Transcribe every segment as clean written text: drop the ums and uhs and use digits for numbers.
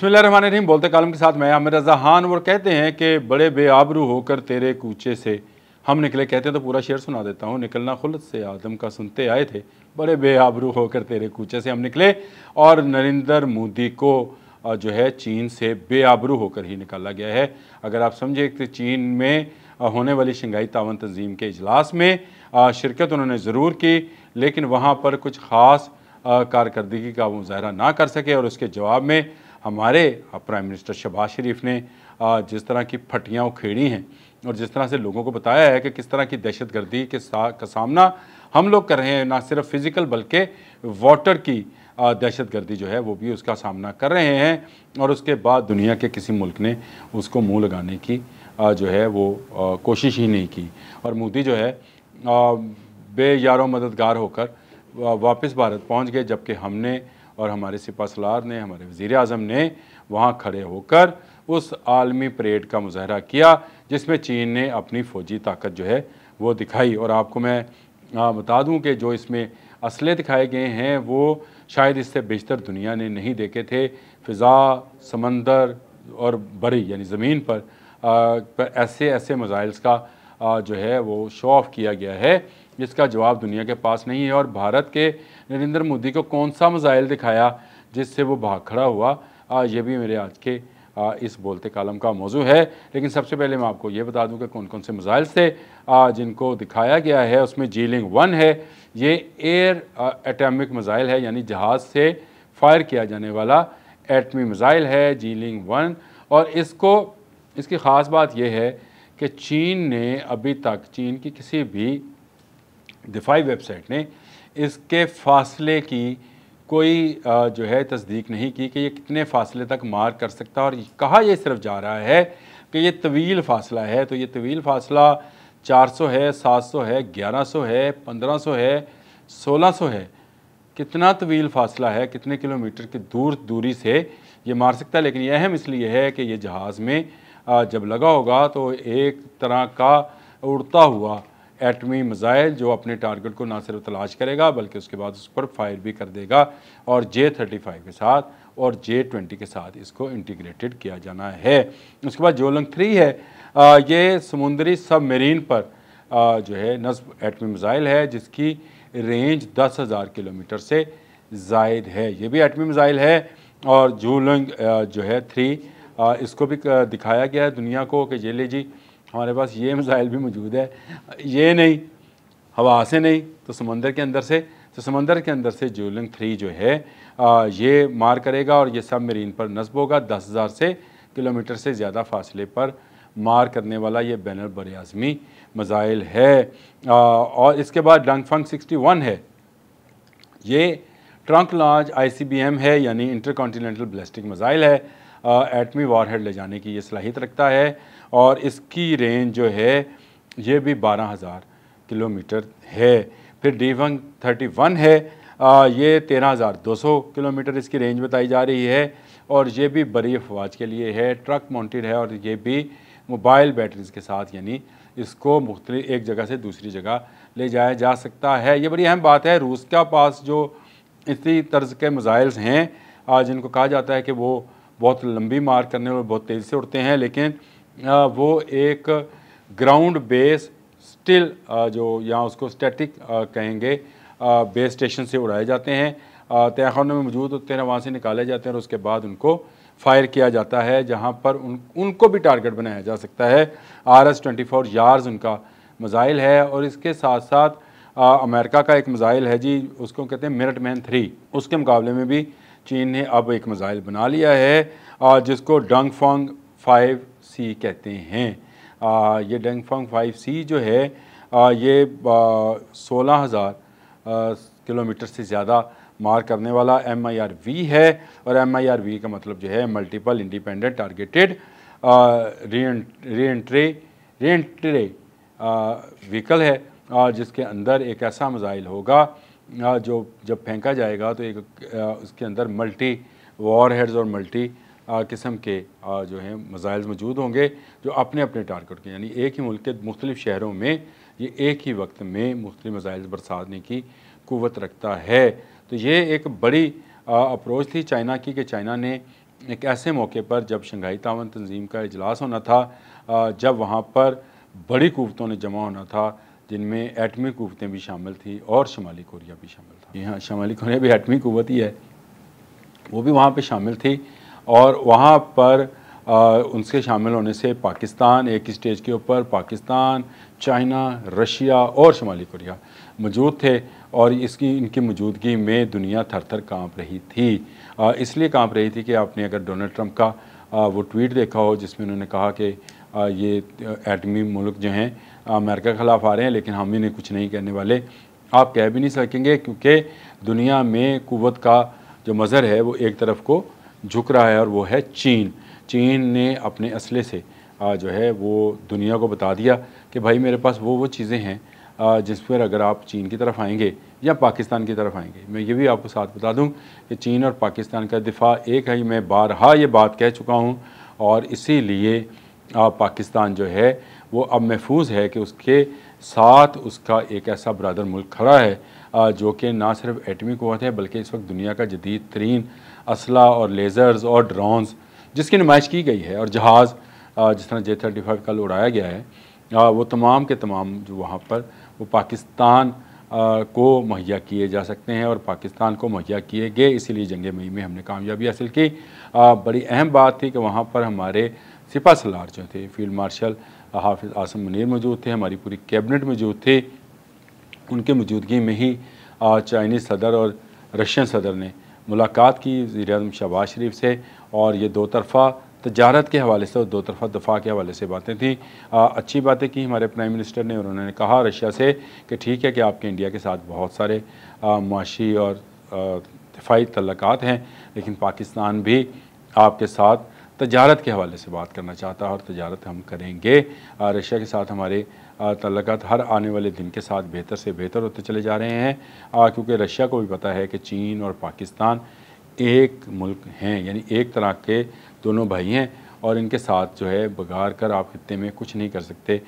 बिस्मिल्लाहिर्रहमानिर्रहीम। बोलते कालम के साथ मैं आमिर रज़ा खान। और कहते हैं कि बड़े बेआबरू होकर तेरे कूचे से हम निकले। कहते हैं तो पूरा शेर सुना देता हूँ। निकलना खुल्द से आदम का सुनते आए थे, बड़े बेआबरू होकर तेरे कूचे से हम निकले। और नरेंद्र मोदी को जो है चीन से बेआबरू होकर ही निकाला गया है। अगर आप समझे कि चीन में होने वाली शंघाई तावन तंजीम के इजलास में शिरकत उन्होंने ज़रूर की, लेकिन वहाँ पर कुछ ख़ास कारकर्दगी का मुजाहरा ना कर सके। और उसके जवाब में हमारे प्राइम मिनिस्टर शहबाज शरीफ ने जिस तरह की फटियाँ उखेड़ी हैं और जिस तरह से लोगों को बताया है कि किस तरह की दहशतगर्दी का सामना हम लोग कर रहे हैं, ना सिर्फ फ़िज़िकल बल्कि वाटर की दहशतगर्दी जो है वो भी उसका सामना कर रहे हैं। और उसके बाद दुनिया के किसी मुल्क ने उसको मुँह लगाने की जो है वो कोशिश ही नहीं की। और मोदी जो है बेयारो मददगार होकर वापस भारत पहुंच गए, जबकि हमने और हमारे सिपहसालार ने, हमारे वज़ीर आज़म ने वहाँ खड़े होकर उस आलमी परेड का मुजाहरा किया जिसमें चीन ने अपनी फ़ौजी ताकत जो है वो दिखाई। और आपको मैं बता दूं कि जो इसमें असले दिखाए गए हैं वो शायद इससे बेशतर दुनिया ने नहीं देखे थे। फ़िज़ा, समंदर और बरी यानी ज़मीन पर ऐसे ऐसे मिसाइल्स का जो है वो शो ऑफ़ किया गया है जिसका जवाब दुनिया के पास नहीं है। और भारत के नरेंद्र मोदी को कौन सा मिसाइल दिखाया जिससे वो भाग खड़ा हुआ, ये भी मेरे आज के इस बोलते कालम का मौजू है। लेकिन सबसे पहले मैं आपको ये बता दूं कि कौन कौन से मिसाइल थे जिनको दिखाया गया है। उसमें जीलिंग-1 है, ये एयर एटॉमिक मिसाइल है, यानी जहाज़ से फायर किया जाने वाला एटमी मिसाइल है जीलिंग-1। और इसकी ख़ास बात यह है कि चीन ने अभी तक, चीन की किसी भी दिफाई वेबसाइट ने इसके फासले की कोई जो है तस्दीक नहीं की कि ये कितने फ़ासले तक मार कर सकता है। और कहा यह सिर्फ जा रहा है कि ये तवील फ़ासला है। तो ये तवील फ़ासला 400 है, 700 है, 1100 है, 1500 है, 1600 है। कितना तवील फ़ासला है, कितने किलोमीटर की दूरी से ये मार सकता है। लेकिन यह अहम इसलिए है कि ये जहाज़ में जब लगा होगा तो एक तरह का उड़ता हुआ एटमी मिसाइल जो अपने टारगेट को ना सिर्फ तलाश करेगा बल्कि उसके बाद उस पर फायर भी कर देगा। और J-35 के साथ और J-20 के साथ इसको इंटीग्रेटेड किया जाना है। उसके बाद जोलंग-3 है, ये समुद्री सबमरीन पर जो है नस्ब एटमी मिसाइल है जिसकी रेंज 10,000 किलोमीटर से ज़ायद है। ये भी एटमी मिसाइल है। और जोलंग जो है 3 इसको भी दिखाया गया है दुनिया को कि ये ले जी, हमारे पास ये मिसाइल भी मौजूद है। ये नहीं, हवा से नहीं तो समंदर के अंदर से। तो समंदर के अंदर से जोलंग-3 जो है ये मार करेगा और ये सबमरीन पर नस्ब होगा। 10,000 से किलोमीटर से ज़्यादा फासले पर मार करने वाला ये बैनुल बरआज़मी मिसाइल है। और इसके बाद डंगफंग 61 है, ये ट्रंक लॉन्च ICBM है, यानी इंटरकॉन्टिनेंटल बैलिस्टिक मिसाइल है। एटमी वारहेड ले जाने की ये सलाहियत रखता है। और इसकी रेंज जो है ये भी 12,000 किलोमीटर है। फिर डीवंग 31 है, ये 13,200 किलोमीटर इसकी रेंज बताई जा रही है। और ये भी बड़ी अफवाज के लिए है, ट्रक माउंटेड है और ये भी मोबाइल बैटरीज़ के साथ, यानी इसको मुख्तलिफ एक जगह से दूसरी जगह ले जाया जा सकता है। ये बड़ी अहम बात है। रूस के पास जो इसी तर्ज के मिसाइल्स हैं जिनको कहा जाता है कि वो बहुत लंबी मार करने और बहुत तेज़ी से उड़ते हैं, लेकिन वो एक ग्राउंड बेस स्टिल जो यहाँ उसको स्टैटिक कहेंगे बेस स्टेशन से उड़ाए जाते हैं, तहखानों में मौजूद होते हैं, वहाँ से निकाले जाते हैं और उसके बाद उनको फायर किया जाता है जहाँ पर उनको भी टारगेट बनाया जा सकता है। RS-24 यार्स उनका मिसाइल है। और इसके साथ साथ अमेरिका का एक मिसाइल है जी, उसको कहते हैं मिनटमैन 3। उसके मुकाबले में भी चीन ने अब एक मिसाइल बना लिया है जिसको डंगफंग 5C कहते हैं। ये डंगफंग 5C जो है ये 16,000 किलोमीटर से ज़्यादा मार करने वाला MIRV है। और MIRV का मतलब जो है multiple independent targeted re-entry vehicle है, जिसके अंदर एक ऐसा मिसाइल होगा जो जब फेंका जाएगा तो एक उसके अंदर मल्टी वॉरहेड्स और मल्टी किस्म के जो हैं मिसाइल्स मौजूद होंगे जो अपने अपने टारगेट के, यानी एक ही मुल्क के मुख्तलिफ शहरों में ये एक ही वक्त में मुख्तलिफ मिसाइल्स बरसाने की कुव्वत रखता है। तो ये एक बड़ी अप्रोच थी चाइना की कि चाइना ने एक ऐसे मौके पर जब शंघाई तावन तंजीम का इजलास होना था, जब वहाँ पर बड़ी क़ुव्वतों ने जमा होना था, जिनमें एटमी क़ुव्वतें भी शामिल थी और शुमाली कोरिया भी शामिल था। जी हाँ, शुमाली कोरिया भी एटमी क़ुव्वत ही है, वो भी वहाँ पे शामिल थी। और वहाँ पर उनसे शामिल होने से पाकिस्तान एक ही स्टेज के ऊपर, पाकिस्तान, चाइना, रशिया और शुमाली कोरिया मौजूद थे, और इनकी मौजूदगी में दुनिया थर थर काँप रही थी। इसलिए काँप रही थी कि आपने अगर डोनाल्ड ट्रंप का वो ट्वीट देखा हो जिसमें उन्होंने कहा कि ये एटमी मुल्क जो हैं अमेरिका के ख़िलाफ़ आ रहे हैं, लेकिन हम इन्हें कुछ नहीं कहने वाले। आप कह भी नहीं सकेंगे, क्योंकि दुनिया में क़ुव्वत का जो मज़हर है वो एक तरफ को झुक रहा है, और वो है चीन। चीन ने अपने असले से जो है वो दुनिया को बता दिया कि भाई मेरे पास वो चीज़ें हैं जिस पर अगर आप चीन की तरफ आएंगे या पाकिस्तान की तरफ आएंगे। मैं ये भी आपको साथ बता दूं कि चीन और पाकिस्तान का दिफा एक है, मैं बारहा ये बात कह चुका हूं, और इसीलिए पाकिस्तान जो है वो अब महफूज है कि उसके साथ उसका एक ऐसा बरादर मुल्क खड़ा है जो कि ना सिर्फ एटमी क़ुव्वत है, बल्कि इस वक्त दुनिया का जदीद तरीन असला और लेज़र्स और ड्रोन्स जिसकी नुमाइश की गई है, और जहाज़ जिस तरह J-35 कल उड़ाया गया है, वो तमाम के तमाम जो वहाँ पर वो पाकिस्तान को मुहैया किए जा सकते हैं और पाकिस्तान को मुहैया किए गए। इसीलिए जंग मई में हमने कामयाबी हासिल की। बड़ी अहम बात थी कि वहाँ पर हमारे सिपा सलार जो थे, फील्ड मार्शल हाफिज़ आसिम मुनीर मौजूद थे, हमारी पूरी कैबिनेट मौजूद थी। उनके मौजूदगी में ही चाइनीज़ सदर और रशियन सदर ने मुलाकात की वज़ीर-ए-आज़म शहबाज शरीफ से, और ये दो तरफ़ा तजारत के हवाले से और दो तरफ़ा दफ़ा के हवाले से बातें थीं। अच्छी बातें की हमारे प्राइम मिनिस्टर ने, और उन्होंने कहा रशिया से कि ठीक है कि आपके इंडिया के साथ बहुत सारे मुआशी और दिफाई तल्लुकात हैं, लेकिन पाकिस्तान भी आपके साथ तजारत के हवाले से बात करना चाहता है, और तजारत हम करेंगे। रशिया के साथ हमारे तल्लुकात हर आने वाले दिन के साथ बेहतर से बेहतर होते चले जा रहे हैं, क्योंकि रशिया को भी पता है कि चीन और पाकिस्तान एक मुल्क हैं, यानी एक तरह के दोनों भाई हैं, और इनके साथ जो है बगार कर आप खित्ते में कुछ नहीं कर सकते।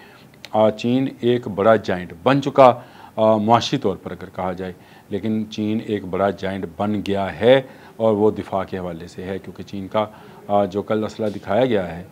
चीन एक बड़ा जाइंट बन चुका मुआशी तौर पर अगर कहा जाए, लेकिन चीन एक बड़ा जाइंट बन गया है, और वो दिफा के हवाले से है, क्योंकि चीन का जो कल असला दिखाया गया है,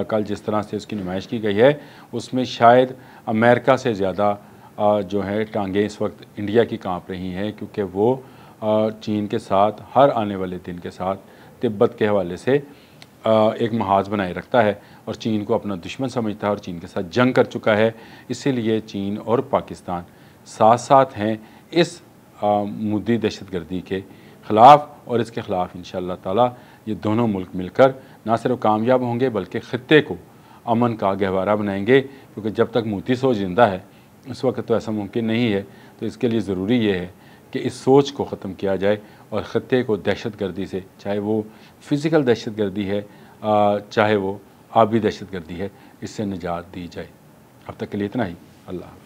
कल जिस तरह से उसकी नुमाइश की गई है, उसमें शायद अमेरिका से ज़्यादा जो है टांगें इस वक्त इंडिया की काँप रही हैं, क्योंकि वो चीन के साथ हर आने वाले दिन के साथ तिब्बत के हवाले से एक महाज बनाए रखता है, और चीन को अपना दुश्मन समझता है, और चीन के साथ जंग कर चुका है। इसीलिए चीन और पाकिस्तान साथ साथ हैं इस मुद्दी दहशतगर्दी के ख़िलाफ़, और इसके ख़िलाफ़ इंशाअल्लाह ताला ये दोनों मुल्क मिलकर ना सिर्फ कामयाब होंगे, बल्कि ख़ित्ते को अमन का गहवारा बनाएंगे, क्योंकि जब तक मोती सोच ज़िंदा है उस वक्त तो ऐसा मुमकिन नहीं है। तो इसके लिए ज़रूरी ये है कि इस सोच को ख़त्म किया जाए, और ख़ित्ते को दहशतगर्दी से, चाहे वो फ़िज़िकल दहशतगर्दी है, चाहे वो आबी दहशतगर्दी है, इससे निजात दी जाए। अब तक के लिए इतना ही। अल्लाह।